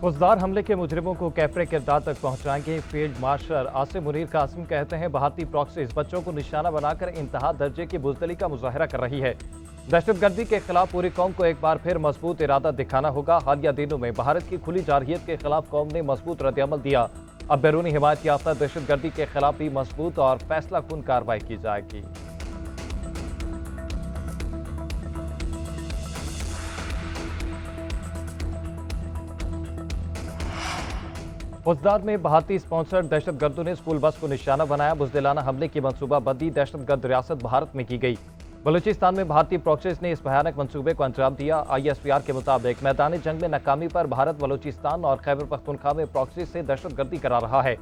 फौजदार हमले के मुजरिमों को कैफरे किरदार तक पहुंचाएंगे। फील्ड मार्शल आसिम मुनीर कासिम कहते हैं, भारतीय प्रॉक्सीज बच्चों को निशाना बनाकर इंतहा दर्जे की बुज़दिली का मुजाहरा कर रही है। दहशतगर्दी के खिलाफ पूरी कौम को एक बार फिर मजबूत इरादा दिखाना होगा। हालिया दिनों में भारत की खुली जारहियत के खिलाफ कौम ने मजबूत रद्दअमल दिया। अब बैरूनी हिमायत याफ्ता दहशतगर्दी के खिलाफ भी मजबूत और फैसला कुन कार्रवाई की जाएगी। फौजदार में भारतीय स्पॉन्सर्ड दहशतगर्दों ने स्कूल बस को निशाना बनाया। बुज़दिलाना हमले की मंसूबाबंदी दहशतगर्द रियासत भारत में की गई। बलूचिस्तान में भारतीय प्रॉक्सीज ने इस भयानक मंसूबे को अंजाम दिया। ISPR के मुताबिक मैदानी जंग में नाकामी पर भारत बलूचिस्तान और खैबर पख्तूनख्वा में प्रॉक्सीज से दहशतगर्दी करा रहा है।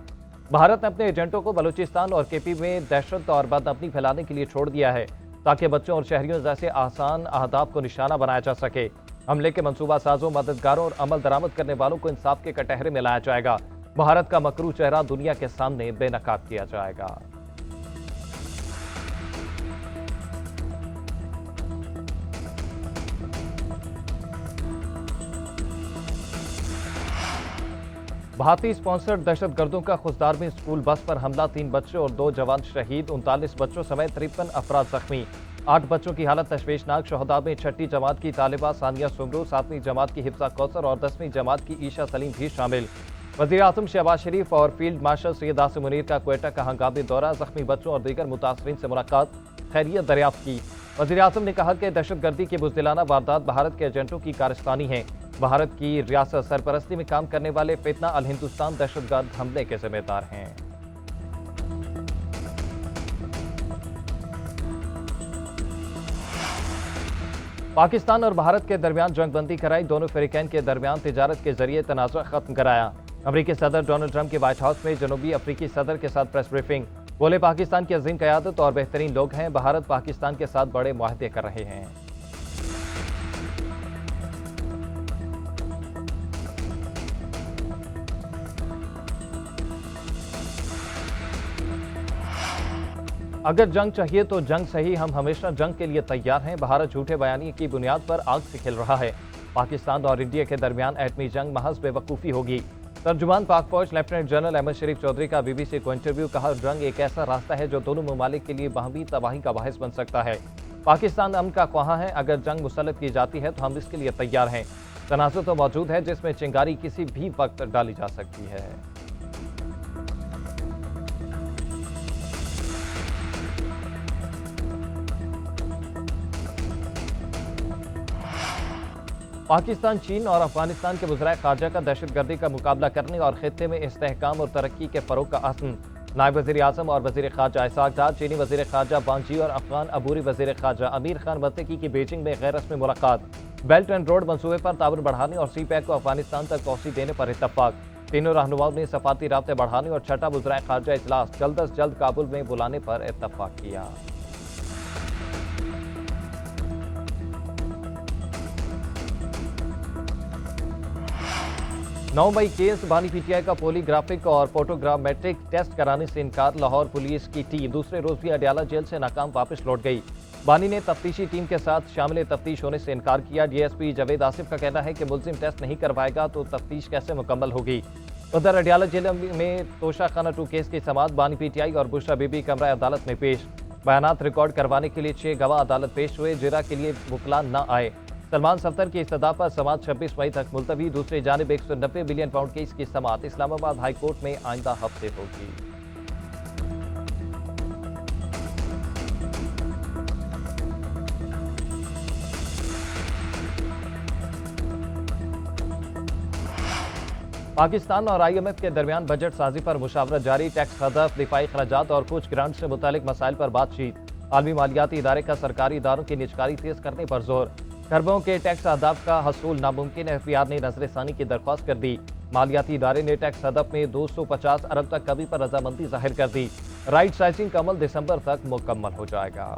भारत ने अपने एजेंटों को बलूचिस्तान और KP में दहशत और बदअमनी फैलाने के लिए छोड़ दिया है, ताकि बच्चों और शहरियों जैसे आसान अहदाफ को निशाना बनाया जा सके। हमले के मंसूबा साजों, मददगारों और अमल दरामद करने वालों को इंसाफ के कटहरे में लाया जाएगा। भारत का मकरू चेहरा दुनिया के सामने बेनकाब किया जाएगा। भारतीय स्पॉन्सर्ड दहशतगर्दों का खुशदार में स्कूल बस पर हमला, 3 बच्चे और 2 जवान शहीद, 39 बच्चों समेत 53 अफराद जख्मी। 8 बच्चों की हालत तशवीशनाक। शहदा में 6ठी जमात की तालिबा सानिया सुमरू, 7वीं जमात की हिफ्जा कौसर और 10वीं जमात की ईशा सलीम भी शामिल। वज़ीर आज़म शहबाज शरीफ और फील्ड मार्शल सैयद आसिम मुनीर का क्वेटा का हंगामी दौरा, जख्मी बच्चों और दीगर मुतासरीन से मुलाकात, खैरियत दरियाफ्त की। वज़ीर आज़म ने कहा कि दहशतगर्दी की बुज़दिलाना वारदात भारत के एजेंटों की कारस्तानी है। भारत की रियासत सरपरस्ती में काम करने वाले फितना अल हिंदुस्तान दहशतगर्द हमले के जिम्मेदार हैं। पाकिस्तान और भारत के दरमियान जंगबंदी कराई, दोनों फ़रीक़ैन के दरमियान तिजारत के जरिए तनाज़ा खत्म कराया। अमरीकी सदर डोनाल्ड ट्रंप के व्हाइट हाउस में जनूबी अफ्रीकी सदर के साथ प्रेस ब्रीफिंग, बोले पाकिस्तान की अजीम क़यादत और बेहतरीन लोग हैं। भारत पाकिस्तान के साथ बड़े मुआहदे कर रहे हैं। अगर जंग चाहिए तो जंग सही, हम हमेशा जंग के लिए तैयार हैं। भारत झूठे बयानी की बुनियाद पर आग से खेल रहा है। पाकिस्तान और इंडिया के दरमियान एटमी जंग महज बेवकूफ़ी होगी। तर्जुमान पाक फौज लेफ्टिनेंट जनरल अहमद शरीफ चौधरी का BBC को इंटरव्यू, कहा जंग एक ऐसा रास्ता है जो दोनों ममालिक के लिए बाहमी तबाही का बाहिस बन सकता है। पाकिस्तान अमन का ख्वाह है, अगर जंग मुसल्लत की जाती है तो हम इसके लिए तैयार हैं। तनाज़ुर तो मौजूद है जिसमें चिंगारी किसी भी वक्त डाली जा सकती है। पाकिस्तान, चीन और अफगानिस्तान के वज़राए ख़ारजा का दहशतगर्दी का मुकाबला करने और खित्ते में इस्तेहकाम और तरक्की के फ़रोग़ का अज़्म। नायब वज़ीर आज़म और वज़ीर ख़ारजा इसहाक़ डार, चीनी वज़ीर ख़ारजा वांग यी और अफ़गान अबूरी वज़ीर ख़ारजा अमीर खान मुत्तकी की बीजिंग में गैर रस्मी मुलाकात। बेल्ट एंड रोड मंसूबे पर ताउन बढ़ाने और CPEC को अफ़गानिस्तान तक तोसी देने पर इत्तफ़ाक़। तीनों रहनुमाओं ने सफ़ारती राब्ते बढ़ाने और छठा वज़राए ख़ारजा इजलास जल्द अज़ जल्द काबुल में बुलाने पर इत्तफ़ाक़ किया। 9 मई केस बानी PTI का पोलीग्राफिक और फोटोग्रामेट्रिक टेस्ट कराने से इनकार। लाहौर पुलिस की टीम दूसरे रोज भी अडयाला जेल से नाकाम वापस लौट गई। बानी ने तफ्तीशी टीम के साथ शामिल तफ्तीश होने से इनकार किया। DSP जावेद आसिफ का कहना है कि मुल्जिम टेस्ट नहीं करवाएगा तो तफ्तीश कैसे मुकम्मल होगी। उधर अडयाला जेल में तोशा खाना 2 केस की समाअत, बानी PTI और बुशरा बीबी कमरा अदालत में पेश। बयानात रिकॉर्ड करवाने के लिए 6 गवाह अदालत पेश हुए, जिरा के लिए वकला न आए। सलमान सफ्तर की इस्तदा पर समाअत 26 मई तक मुलतवी। दूसरी जानिब 190 बिलियन पाउंड केस की समाअत इस्लामाबाद हाई कोर्ट में आइंदा हफ्ते होगी। पाकिस्तान और IMF के दरमियान बजट साजी पर मुशावरत जारी। टैक्स हदफ, दिफाई खराजात और कुछ ग्रांट से मुतालिक मसाइल पर बातचीत। आलमी मालियाती इदारे का सरकारी इदारों की निजकारी तेज करने पर जोर। खरबों के टैक्स अहदाफ का हसूल नामुमकिन है, FBR ने नजरसानी की दरख्वास्त कर दी। मालियाती इदारे ने टैक्स हदफ में 250 अरब तक कमी पर रजामंदी जाहिर कर दी। राइट साइजिंग का अमल दिसंबर तक मुकम्मल हो जाएगा।